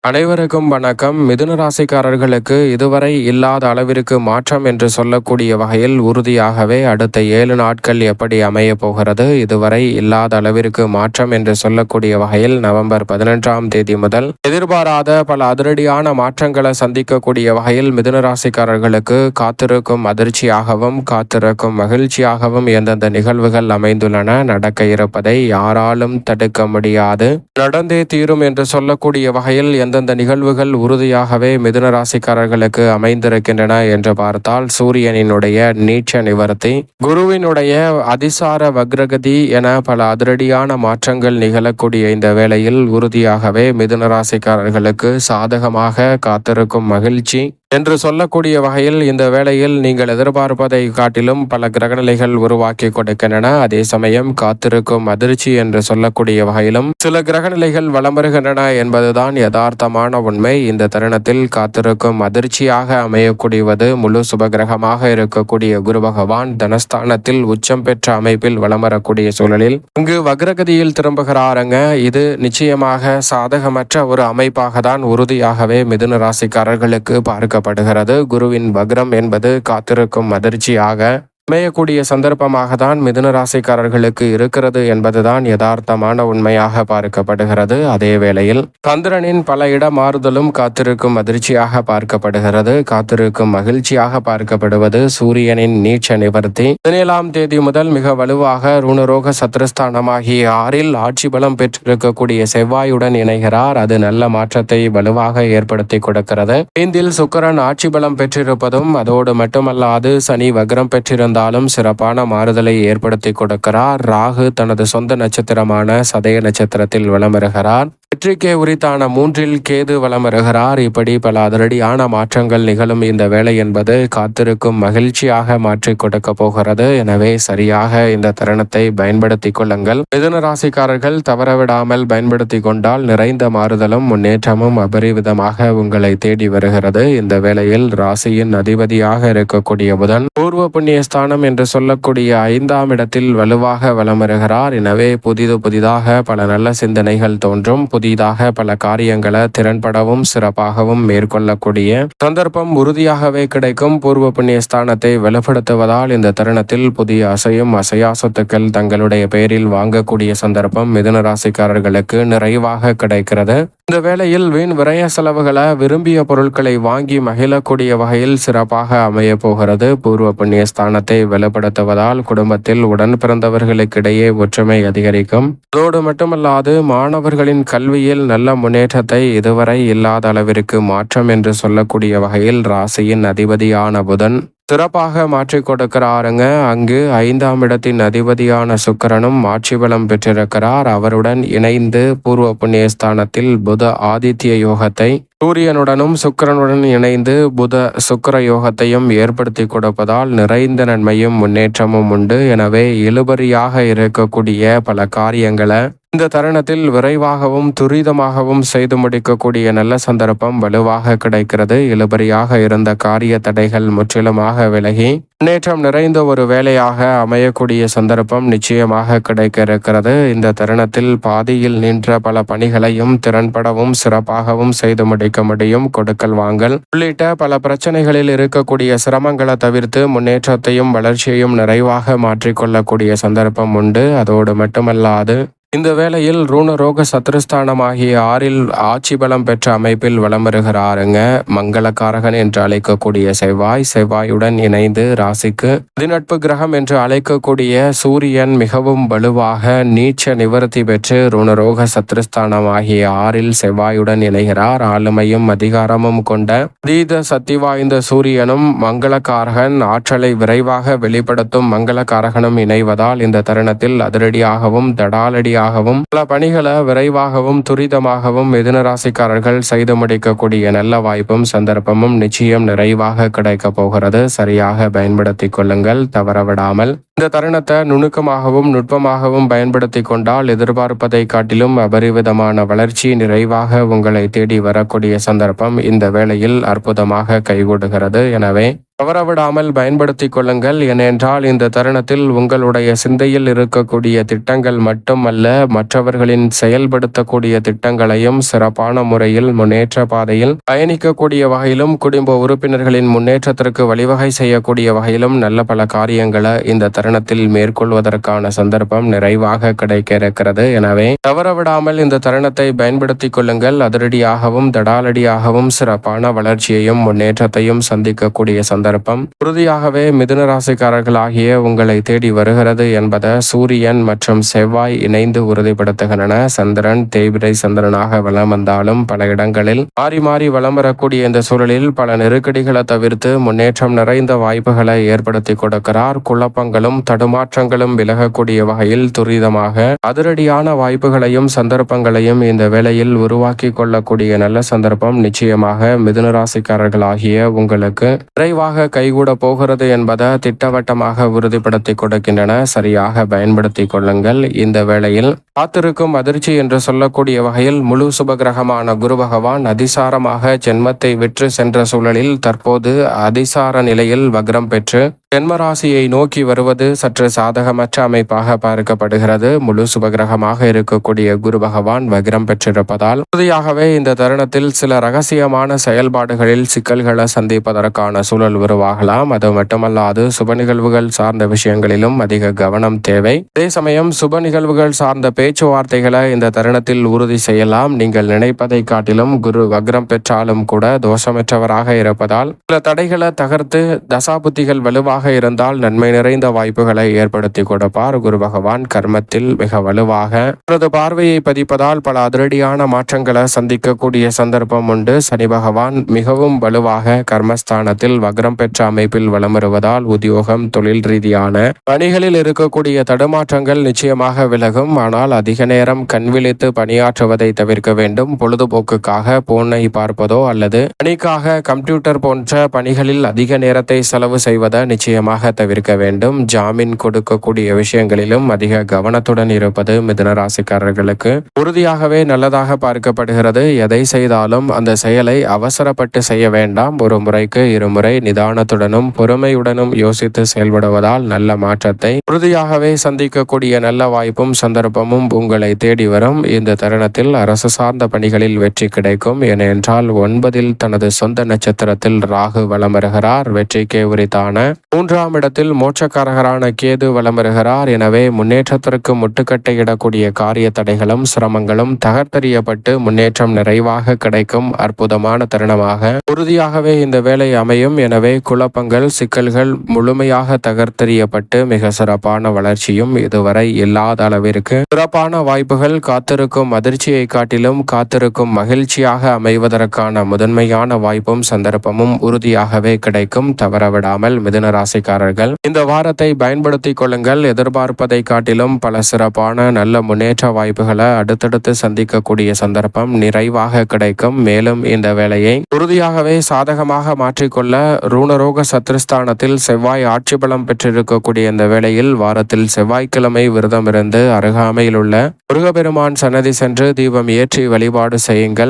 அனைவருக்கும் வணக்கம். மிதுன ராசிக்காரர்களுக்கு இதுவரை இல்லாத அளவிற்கு மாற்றம் என்று சொல்லக்கூடிய வகையில் உறுதியாகவே அடுத்த 7 நாட்கள் எப்படி அமைய போகிறது, இதுவரை இல்லாத அளவிற்கு மாற்றம் என்று சொல்லக்கூடிய வகையில் நவம்பர் 11ஆம் தேதி முதல் எதிர்பாராத பல அதிரடியான மாற்றங்களை சந்திக்கக்கூடிய வகையில் மிதுன ராசிக்காரர்களுக்கு காத்திருக்கும் அதிர்ச்சியாகவும் காத்திருக்கும் மகிழ்ச்சியாகவும் எந்தெந்த நிகழ்வுகள் அமைந்துள்ளன, நடக்க இருப்பதை யாராலும் தடுக்க முடியாது, நடந்தே தீரும் என்று சொல்லக்கூடிய வகையில் எந்தெந்த நிகழ்வுகள் உறுதியாகவே மிதுன ராசிக்காரர்களுக்கு அமைந்திருக்கின்றன என்று பார்த்தால், சூரியனினுடைய நீட்ச நிவர்த்தி, குருவினுடைய அதிசார வக்ரகதி என பல அதிரடியான மாற்றங்கள் நிகழக்கூடிய இந்த வேளையில் உறுதியாகவே மிதுன ராசிக்காரர்களுக்கு சாதகமாக காத்திருக்கும் மகிழ்ச்சி என்று சொல்லக்கூடிய வகையில் இந்த வேளையில் நீங்கள் எதிர்பார்ப்பதை காட்டிலும் பல கிரகநிலைகள் உருவாக்கி கொடுக்கின்றன. அதே சமயம் காத்திருக்கும் அதிர்ச்சி என்று சொல்லக்கூடிய வகையிலும் சில கிரகநிலைகள் வலம் வருகின்றன என்பதுதான் யதார்த்தமான உண்மை. இந்த தருணத்தில் காத்திருக்கும் அதிர்ச்சியாக அமையக்கூடியது முழு சுபகிரகமாக இருக்கக்கூடிய குரு பகவான் தனஸ்தானத்தில் உச்சம் பெற்ற அமைப்பில் வலம் வரக்கூடிய சூழலில் இங்கு வக்ரகதியில் திரும்புகிறாருங்க. இது நிச்சயமாக சாதகமற்ற ஒரு அமைப்பாக தான் உறுதியாகவே மிதுன ராசிக்காரர்களுக்கு பார்க்க குருவின் வக்ரம் என்பது காத்திருக்கும் அதிர்ச்சியாக அமையக்கூடிய சந்தர்ப்பமாக தான் மிதுன ராசிக்காரர்களுக்கு இருக்கிறது என்பதுதான் யதார்த்தமான உண்மையாக பார்க்கப்படுகிறது. அதே வேளையில் சந்திரனின் பல இட மாறுதலும் காத்திருக்கும் அதிர்ச்சியாக பார்க்கப்படுகிறது. காத்திருக்கும் மகிழ்ச்சியாக பார்க்கப்படுவது சூரியனின் நீட்ச நிவர்த்தி. 17ஆம் தேதி முதல் மிக வலுவாக ருணரோக சத்ருஸ்தானமாகிய 6இல் ஆட்சி பலம் பெற்றிருக்கக்கூடிய செவ்வாயுடன் இணைகிறார். அது நல்ல மாற்றத்தை வலுவாக ஏற்படுத்தி கொடுக்கிறது. 5இல் சுக்கிரன் ஆட்சி பலம் பெற்றிருப்பதும் அதோடு மட்டுமல்லாது சனி வக்ரம் பெற்றிருந்தார் சிறப்பான மாறுதலை ஏற்படுத்தி கொடுக்கிறார். ராகு தனது சொந்த நட்சத்திரமான சதய நட்சத்திரத்தில் வலம் வருகிறார். வெற்றிக்கே உரித்தான 3இல் கேது வலம் வருகிறார். இப்படி பல அதிரடியான மாற்றங்கள் நிகழும் இந்த வேளை என்பது காத்திருக்கும் மகிழ்ச்சியாக மாற்றி கொடுக்க போகிறது. எனவே சரியாக இந்த தருணத்தை பயன்படுத்திக் கொள்ளுங்கள். மிதுன ராசிக்காரர்கள் தவறவிடாமல் பயன்படுத்தி கொண்டால் நிறைந்த மாறுதலும் முன்னேற்றமும் அபரிவிதமாக உங்களை தேடி வருகிறது. இந்த வேளையில் ராசியின் அதிபதியாக இருக்கக்கூடிய புதன் பூர்வ புண்ணிய ஸ்தானம் என்று சொல்லக்கூடிய 5ஆம் இடத்தில் வலுவாக வலம் வருகிறார். எனவே புதிதாக பல நல்ல சிந்தனைகள் தோன்றும். புதிதாக பல காரியங்களை திறன்படவும் சிறப்பாகவும் மேற்கொள்ளக்கூடிய சந்தர்ப்பம் உறுதியாகவே கிடைக்கும். பூர்வ புண்ணிய ஸ்தானத்தை வலுப்படுத்துவதால் இந்த தருணத்தில் புதிய அசையும் அசையா சொத்துக்கள் தங்களுடைய பெயரில் வாங்கக்கூடிய சந்தர்ப்பம் மிதுன ராசிக்காரர்களுக்கு நிறைவாக கிடைக்கிறது. இந்த வேளையில் வீண் விரய செலவுகளை விரும்பிய பொருட்களை வாங்கி மகிழக்கூடிய வகையில் சிறப்பாக அமைய போகிறது. பூர்வ புண்ணிய ஸ்தானத்தை வலுப்படுத்துவதால் குடும்பத்தில் உடன் பிறந்தவர்களுக்கிடையே ஒற்றுமை அதிகரிக்கும். அதோடு மட்டுமல்லாது மாணவர்களின் கல்வியில் நல்ல முன்னேற்றத்தை இதுவரை இல்லாத அளவிற்கு மாற்றம் என்று சொல்லக்கூடிய வகையில் ராசியின் அதிபதியான புதன் சிறப்பாக மாற்றிக் கொடுக்கிறாருங்க. அங்கு 5ஆம் இடத்தின் அதிபதியான சுக்கிரனும் ஆட்சி பலம் பெற்றிருக்கிறார். அவருடன் இணைந்து பூர்வ புண்ணியஸ்தானத்தில் புத ஆதித்ய யோகத்தை, சூரியனுடனும் சுக்கிரனுடன் இணைந்து புத சுக்கிர யோகத்தையும் ஏற்படுத்தி கொடுப்பதால் நிறைந்த நன்மையும் முன்னேற்றமும் உண்டு. எனவே இழுபறியாக இருக்கக்கூடிய பல காரியங்களை இந்த தருணத்தில் விரைவாகவும் துரிதமாகவும் செய்து முடிக்கக்கூடிய நல்ல சந்தர்ப்பம் வலுவாக கிடைக்கிறது. இழுபறியாக இருந்த காரிய தடைகள் முற்றிலுமாக விலகி முன்னேற்றம் நிறைந்த ஒரு வேலையாக அமையக்கூடிய சந்தர்ப்பம் நிச்சயமாக கிடைக்க இருக்கிறது. இந்த தருணத்தில் பாதியில் நின்ற பல பணிகளையும் திறன்படவும் சிறப்பாகவும் செய்து முடிக்க முடியும். கொடுக்கல் வாங்கல் உள்ளிட்ட பல பிரச்சனைகளில் இருக்கக்கூடிய சிரமங்களை தவிர்த்து முன்னேற்றத்தையும் வளர்ச்சியையும் நிறைவாக மாற்றிக்கொள்ளக்கூடிய சந்தர்ப்பம் உண்டு. அதோடு மட்டுமல்லாது இந்த வேளையில் ருணரோக சத்ருஸ்தானமாகிய 6இல் ஆட்சி பலம் பெற்ற அமைப்பில் வலம் வருகிறாருங்க. மங்களகாரகன் என்று அழைக்கக்கூடிய செவ்வாயுடன் இணைந்து ராசிக்கு அதிநட்பு கிரகம் என்று அழைக்கக்கூடிய சூரியன் மிகவும் வலுவாக நீட்ச நிவர்த்தி பெற்று ருணரோக சத்ருஸ்தானமாகிய 6இல் செவ்வாயுடன் இணைகிறார். ஆளுமையும் அதிகாரமும் கொண்ட அதீத சக்தி வாய்ந்த சூரியனும் மங்களகாரகன் ஆற்றலை விரைவாக வெளிப்படுத்தும் மங்களகாரகனும் இணைவதால் இந்த தருணத்தில் அதிரடியாகவும் தடாலடியாகவும் பல பணிகளை விரைவாகவும் துரிதமாகவும் மிதுன ராசிக்காரர்கள் செய்து முடிக்கக்கூடிய நல்ல வாய்ப்பும் சந்தர்ப்பமும் நிச்சயம் நிறைவாக கிடைக்க போகிறது. சரியாக பயன்படுத்திக் கொள்ளுங்கள், தவறவிடாமல். இந்த தருணத்தை நுணுக்கமாகவும் நுட்பமாகவும் பயன்படுத்தி கொண்டால் எதிர்பார்ப்பதை காட்டிலும் அபரிவிதமான வளர்ச்சி நிறைவாக உங்களை தேடி வரக்கூடிய சந்தர்ப்பம் இந்த வேளையில் அற்புதமாக கைகூடுகிறது. எனவே தவறவிடாமல் பயன்படுத்தி கொள்ளுங்கள். ஏனென்றால் இந்த தருணத்தில் உங்களுடைய சிந்தையில் இருக்கக்கூடிய திட்டங்கள் மட்டுமல்ல, மற்றவர்களின் செயல்படுத்தக்கூடிய திட்டங்களையும் சிறப்பான முறையில் முன்னேற்ற பாதையில் பயணிக்கக்கூடிய வகையிலும், குடும்ப உறுப்பினர்களின் முன்னேற்றத்திற்கு வழிவகை செய்யக்கூடிய வகையிலும் நல்ல பல காரியங்களை இந்த தருணத்தில் மேற்கொள்வதற்கான சந்தர்ப்பம் நிறைவாக கிடைக்க இருக்கிறது. எனவே தவறவிடாமல் இந்த தருணத்தை பயன்படுத்தி கொள்ளுங்கள். அதிரடியாகவும் தடாலடியாகவும் சிறப்பான வளர்ச்சியையும் முன்னேற்றத்தையும் சந்திக்கக்கூடிய சந்தர்ப்பம் உறுதியாகவே மிதுன ராசிக்காரர்களாகிய உங்களை தேடி வருகிறது என்பதை சூரியன் மற்றும் செவ்வாய் இணைந்து உறுதிப்படுத்துகின்றன. சந்திரன் தேய்பிரை சந்திரனாக வலம் வந்தாலும் பல இடங்களில் மாறி மாறி வலம் வரக்கூடிய இந்த சூழலில் பல நெருக்கடிகளை தவிர்த்து முன்னேற்றம் நிறைந்த வாய்ப்புகளை ஏற்படுத்தி கொடுக்கிறார். குழப்பங்களும் தடுமாற்றங்களும் விலகக்கூடிய வகையில் துரிதமாக அதிரடியான வாய்ப்புகளையும் சந்தர்ப்பங்களையும் இந்த வேளையில் உருவாக்கி கொள்ளக்கூடிய நல்ல சந்தர்ப்பம் நிச்சயமாக மிதுன ராசிக்காரர்களாகிய உங்களுக்கு விரைவாக கைகூட போகிறது என்பதை திட்டவட்டமாக உறுதிப்படுத்தி கொடுக்கின்றன. சரியாக பயன்படுத்தி கொள்ளுங்கள். இந்த வேளையில் காத்திருக்கும் அதிர்ச்சி என்று சொல்லக்கூடிய வகையில் முழு சுபகிரகமான குரு பகவான் அதிசாரமாக ஜென்மத்தை விற்று சென்ற சூழலில் தற்போது அதிசார நிலையில் வக்ரம் பெற்று ஜென்மராசியை நோக்கி வருவது சற்று சாதகமற்ற அமைப்பாக பார்க்கப்படுகிறது. முழு சுபகிரகமாக இருக்கக்கூடிய குரு பகவான் வக்ரம் பெற்றிருப்பதால் உறுதியாகவே இந்த தருணத்தில் சில ரகசியமான செயல்பாடுகளில் சிக்கல்களை சந்திப்பதற்கான சூழல் உருவாகலாம். அது மட்டுமல்லாது சுப நிகழ்வுகள் சார்ந்த விஷயங்களிலும் அதிக கவனம் தேவை. அதே சமயம் சுப நிகழ்வுகள் சார்ந்த பேச்சுவார்த்தைகளை இந்த தருணத்தில் உறுதி செய்யலாம். நீங்கள் நினைப்பதை காட்டிலும் குரு வக்ரம் பெற்றாலும் கூட தோஷமற்றவராக இருப்பதால் சில தடைகளை தகர்த்து தசாபுத்திகள் வலுவாக இருந்தால் நன்மை நிறைந்த வாய்ப்புகளை ஏற்படுத்தி கொடுப்பார். குரு பகவான் கர்மத்தில் மிக வலுவாக அவரது பார்வையை பதிப்பதால் பல அதிரடியான மாற்றங்களை சந்திக்கக்கூடிய சந்தர்ப்பம் உண்டு. சனி பகவான் மிகவும் வலுவாக கர்மஸ்தானத்தில் வக்ரம் பெற்ற அமைப்பில் வலம் வருவதால் உத்தியோகம் தொழில் ரீதியான பணிகளில் இருக்கக்கூடிய தடுமாற்றங்கள் நிச்சயமாக விலகும். ஆனால் அதிக நேரம் கண்விழித்து பணியாற்றுவதை தவிர்க்க வேண்டும். பொழுதுபோக்குக்காக போனை பார்ப்பதோ அல்லது பணிக்காக கம்ப்யூட்டர் போன்ற பணிகளில் அதிக நேரத்தை செலவு செய்வதை நிச்சயமாக தவிர்க்க வேண்டும். ஜாமீன் கொடுக்கக்கூடிய விஷயங்களிலும் அதிக கவனத்துடன் இருப்பது மிதுன ராசிக்காரர்களுக்கு உறுதியாகவே நல்லதாக பார்க்கப்படுகிறது. எதை செய்தாலும் அந்த செயலை அவசரப்பட்டு செய்ய வேண்டாம். ஒரு முறைக்கு இருமுறை நிதானத்துடனும் பொறுமையுடனும் யோசித்து செயல்படுவதால் நல்ல மாற்றத்தை உறுதியாகவே சந்திக்கக்கூடிய நல்ல வாய்ப்பும் சந்தர்ப்பமும் உங்களை தேடி வரும். இந்த தருணத்தில் அரசு சார்ந்த பணிகளில் வெற்றி கிடைக்கும். ஏனென்றால் 9 தனது சொந்த நட்சத்திரத்தில் ராகு வலம் வருகிறார். வெற்றிக்கு உரித்தான 3ஆம் இடத்தில் மோட்சக்காரகரான கேது வலம் வருகிறார். எனவே முன்னேற்றத்திற்கு முட்டுக்கட்டை இடக்கூடிய காரிய தடைகளும் சிரமங்களும் தகர்த்தெறியப்பட்டு முன்னேற்றம் நிறைவாக கிடைக்கும் அற்புதமான தருணமாக உறுதியாகவே இந்த வேலை அமையும். எனவே குழப்பங்கள் சிக்கல்கள் முழுமையாக தகர்த்தெறியப்பட்டு மிக சிறப்பான வளர்ச்சியும் இதுவரை இல்லாத அளவிற்கு சிறப்பான வாய்ப்புகள் காத்திருக்கும் அதிர்ச்சியை காட்டிலும் காத்திருக்கும் மகிழ்ச்சியாக அமைவதற்கான முதன்மையான வாய்ப்பும் சந்தர்ப்பமும் உறுதியாகவே கிடைக்கும். தவறவிடாமல் மிதுன ராசிக்காரர்கள் இந்த வாரத்தை பயன்படுத்திக் கொள்ளுங்கள். எதிர்பார்ப்பதை காட்டிலும் பல சிறப்பான நல்ல முன்னேற்ற வாய்ப்புகளை அடுத்தடுத்து சந்திக்கக்கூடிய சந்தர்ப்பம் நிறைவாக கிடைக்கும். மேலும் இந்த வேலையை உறுதியாகவே சாதகமாக மாற்றிக்கொள்ள ரூணரோக சத்ருஸ்தானத்தில் செவ்வாய் ஆட்சி பலம் பெற்றிருக்கக்கூடிய இந்த வேளையில் வாரத்தில் செவ்வாய்க்கிழமை விரதம் இருந்து அருகாமையில் உள்ள முருகப்பெருமான் சன்னதி சென்று தீபம் ஏற்றி வழிபாடு செய்யுங்கள்.